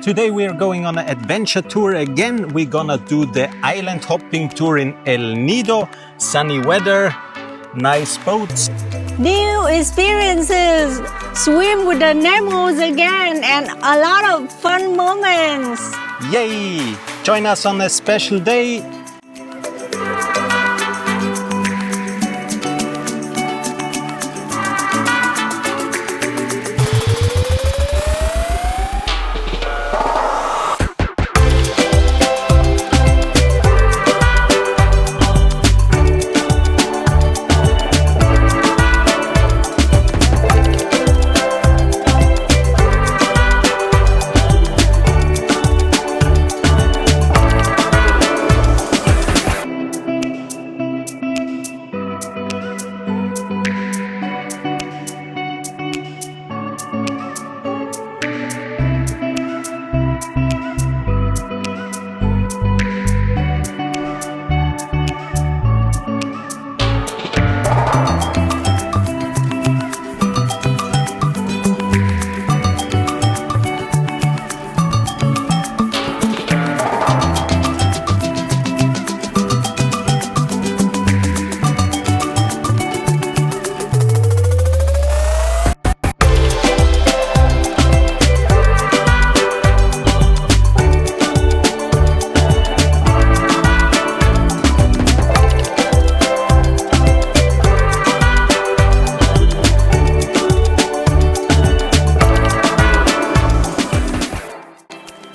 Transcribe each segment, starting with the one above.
Today we are going on an adventure tour again. We're gonna do the island hopping tour in El Nido. Sunny weather, nice boats. New experiences, swim with the Nemos again, and a lot of fun moments. Yay! Join us on a special day.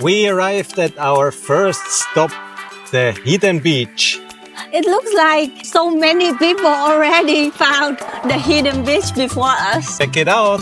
We arrived at our first stop, the hidden beach. It looks like so many people already found the hidden beach before us. Check it out.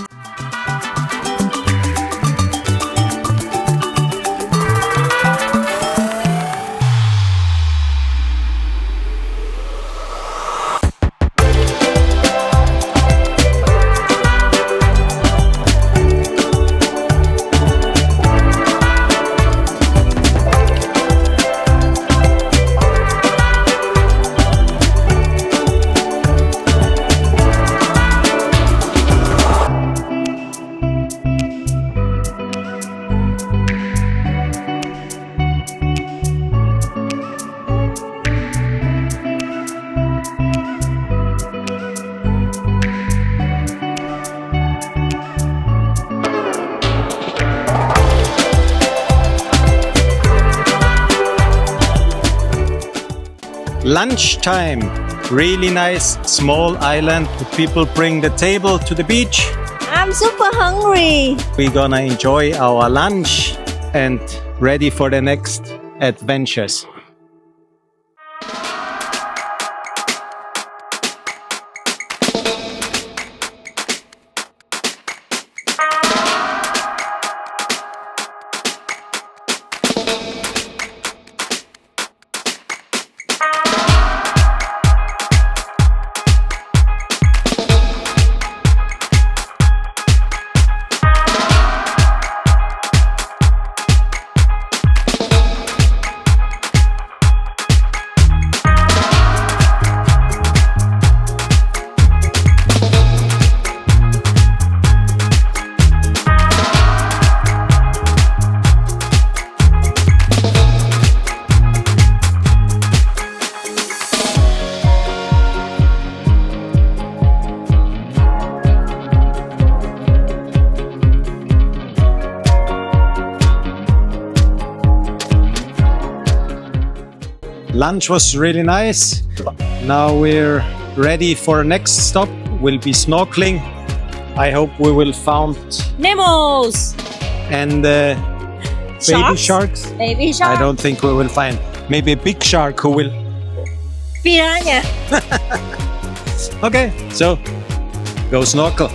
Lunchtime, really nice small island. The people bring the table to the beach. I'm super hungry. We're gonna enjoy our lunch and ready for the next adventures. Lunch was really nice. Now we're ready for next stop. Will be snorkeling. I hope we will find Nemos. and baby sharks. Baby shark. I don't think we will find. Maybe a big shark who will. Piranha. Okay, so go snorkel.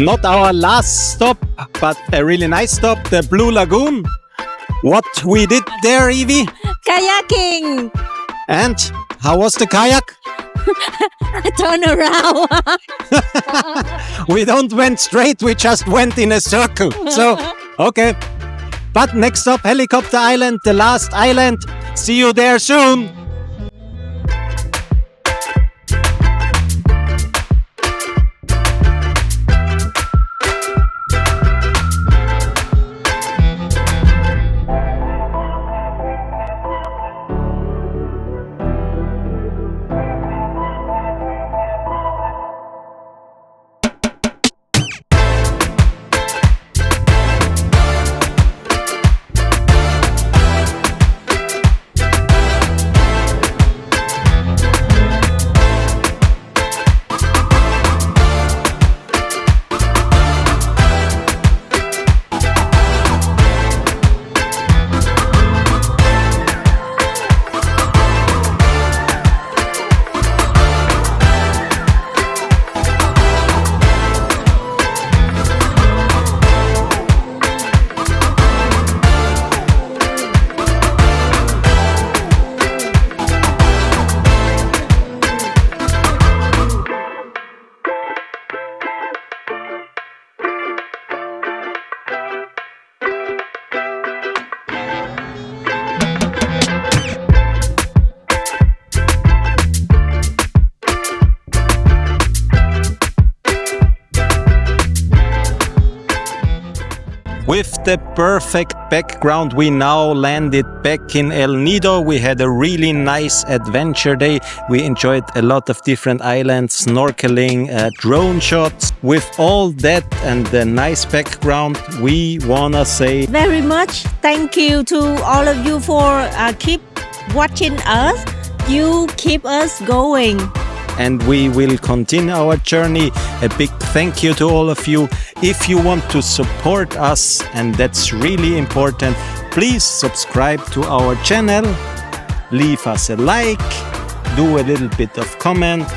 Not our last stop, but a really nice stop, the Blue Lagoon. What we did there, Evie? Kayaking. And how was the kayak? Turn around. We don't went straight, we just went in a circle. So, okay. But next stop, Helicopter Island, the last island. See you there soon. With the perfect background, we now landed back in El Nido. We had a really nice adventure day. We enjoyed a lot of different islands, snorkeling, drone shots. With all that and the nice background, we wanna say Very much thank you to all of you for keep watching us. You keep us going. and we will continue our journey. A big thank you to all of you. If you want to support us, and that's really important, please subscribe to our channel, leave us a like, do a little bit of comment.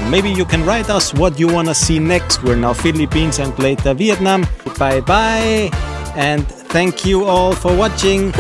Maybe you can write us what you want to see next. We're now Philippines and later Vietnam. Bye bye, and thank you all for watching.